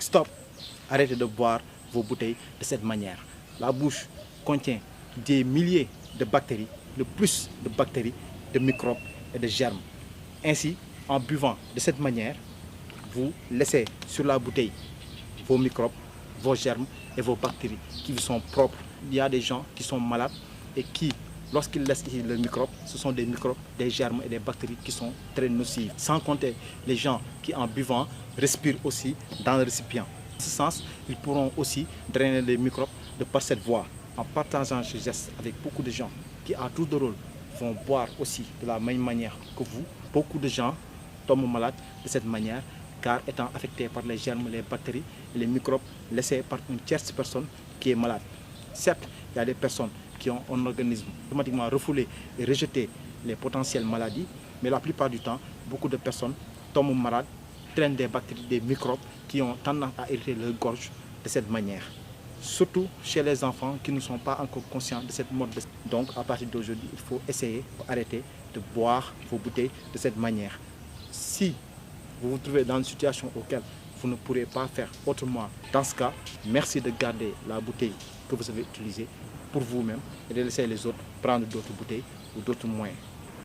Stop, arrêtez de boire vos bouteilles de cette manière. La bouche contient des milliers de bactéries, le plus de bactéries, de microbes et de germes. Ainsi, en buvant de cette manière, vous laissez sur la bouteille vos microbes, vos germes et vos bactéries qui vous sont propres. Il y a des gens qui sont malades et qui, lorsqu'ils laissent ici le microbe, ce sont des microbes, des germes et des bactéries qui sont très nocives. Sans compter les gens qui, en buvant, respirent aussi dans le récipient. En ce sens, ils pourront aussi drainer les microbes de par cette voie. En partageant ce geste avec beaucoup de gens qui, à tour de rôle, vont boire aussi de la même manière que vous, beaucoup de gens tombent malades de cette manière, car étant affectés par les germes, les bactéries et les microbes laissés par une tierce personne qui est malade. Certes, il y a des personnes qui ont un organisme automatiquement refoulé et rejeté les potentielles maladies, mais la plupart du temps, beaucoup de personnes tombent malades, traînent des bactéries, des microbes qui ont tendance à irriter leur gorge de cette manière. Surtout chez les enfants qui ne sont pas encore conscients de cette mode. Donc à partir d'aujourd'hui, il faut essayer d'arrêter de boire vos bouteilles de cette manière. Si vous vous trouvez dans une situation auquel vous ne pourrez pas faire autrement, dans ce cas, merci de garder la bouteille que vous avez utilisée pour vous-même et de laisser les autres prendre d'autres bouteilles ou d'autres moyens.